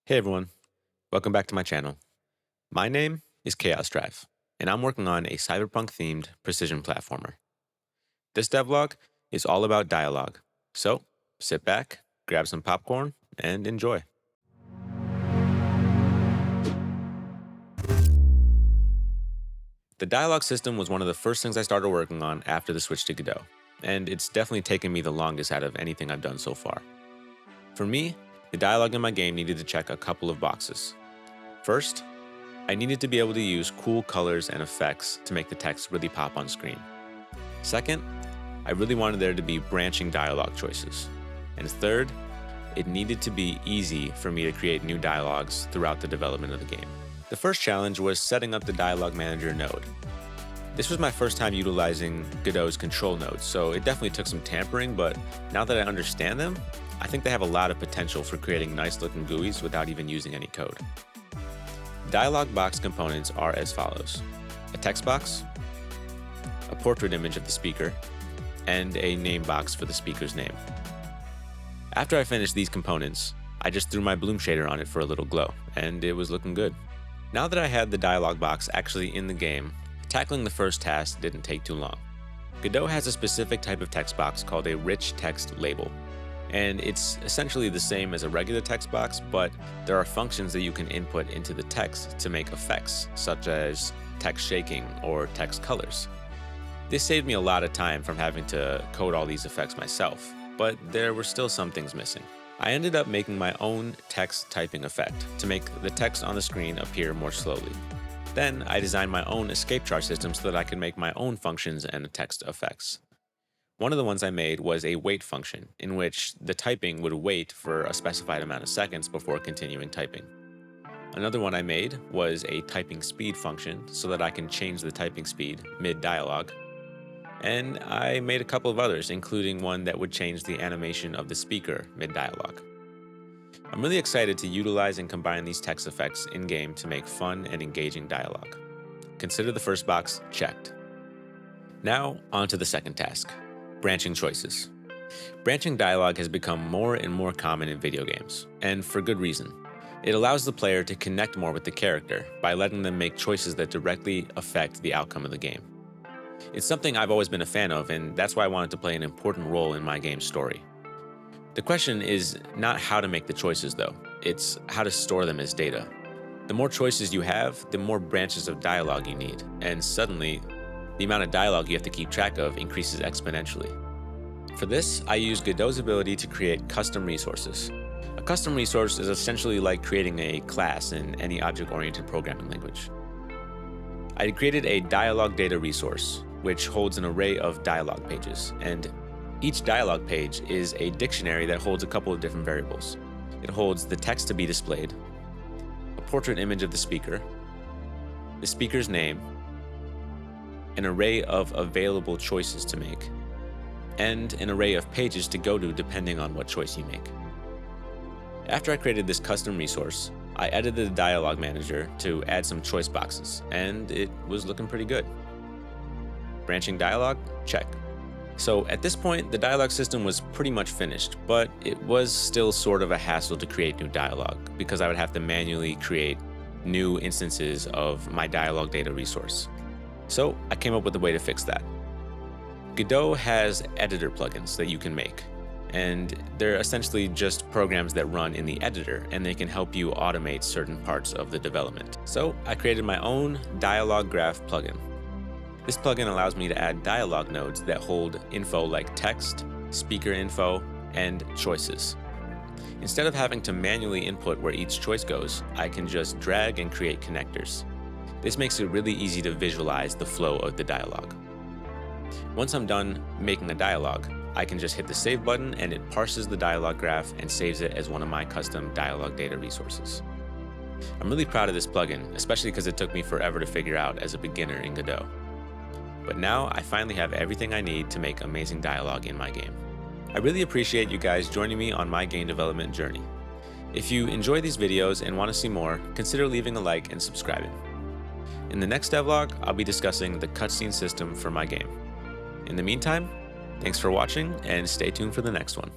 Hey everyone, welcome back to my channel. My name is Chaos Drive, and I'm working on a cyberpunk themed precision platformer. This devlog is all about dialogue, so sit back, grab some popcorn, and enjoy. The dialogue system was one of the first things I started working on after the switch to Godot, and it's definitely taken me the longest out of anything I've done so far. For me, the dialogue in my game needed to check a couple of boxes. First, I needed to be able to use cool colors and effects to make the text really pop on screen. Second, I really wanted there to be branching dialogue choices. And third, it needed to be easy for me to create new dialogues throughout the development of the game. The first challenge was setting up the dialogue manager node. This was my first time utilizing Godot's control nodes, so it definitely took some tampering, but now that I understand them, I think they have a lot of potential for creating nice looking GUIs without even using any code. Dialog box components are as follows: a text box, a portrait image of the speaker, and a name box for the speaker's name. After I finished these components, I just threw my bloom shader on it for a little glow, and it was looking good. Now that I had the dialog box actually in the game, tackling the first task didn't take too long. Godot has a specific type of text box called a rich text label. And it's essentially the same as a regular text box, but there are functions that you can input into the text to make effects, such as text shaking or text colors. This saved me a lot of time from having to code all these effects myself, but there were still some things missing. I ended up making my own text typing effect to make the text on the screen appear more slowly. Then I designed my own escape char system so that I could make my own functions and text effects. One of the ones I made was a wait function, in which the typing would wait for a specified amount of seconds before continuing typing. Another one I made was a typing speed function so that I can change the typing speed mid-dialogue. And I made a couple of others, including one that would change the animation of the speaker mid-dialogue. I'm really excited to utilize and combine these text effects in-game to make fun and engaging dialogue. Consider the first box checked. Now, on to the second task. Branching choices. Branching dialogue has become more and more common in video games, and for good reason. It allows the player to connect more with the character by letting them make choices that directly affect the outcome of the game. It's something I've always been a fan of, and that's why I wanted to play an important role in my game's story. The question is not how to make the choices though, it's how to store them as data. The more choices you have, the more branches of dialogue you need, and suddenly, the amount of dialogue you have to keep track of increases exponentially. For this, I use Godot's ability to create custom resources. A custom resource is essentially like creating a class in any object-oriented programming language. I created a dialogue data resource, which holds an array of dialogue pages, and each dialogue page is a dictionary that holds a couple of different variables. It holds the text to be displayed, a portrait image of the speaker's name, an array of available choices to make, and an array of pages to go to depending on what choice you make. After I created this custom resource, I edited the dialogue manager to add some choice boxes, and it was looking pretty good. Branching dialogue? Check. So at this point, the dialogue system was pretty much finished, but it was still sort of a hassle to create new dialogue because I would have to manually create new instances of my dialogue data resource. So I came up with a way to fix that. Godot has editor plugins that you can make, and they're essentially just programs that run in the editor, and they can help you automate certain parts of the development. So I created my own dialogue graph plugin. This plugin allows me to add dialogue nodes that hold info like text, speaker info, and choices. Instead of having to manually input where each choice goes, I can just drag and create connectors. This makes it really easy to visualize the flow of the dialogue. Once I'm done making a dialogue, I can just hit the save button and it parses the dialogue graph and saves it as one of my custom dialogue data resources. I'm really proud of this plugin, especially because it took me forever to figure out as a beginner in Godot. But now I finally have everything I need to make amazing dialogue in my game. I really appreciate you guys joining me on my game development journey. If you enjoy these videos and want to see more, consider leaving a like and subscribing. In the next devlog, I'll be discussing the cutscene system for my game. In the meantime, thanks for watching and stay tuned for the next one.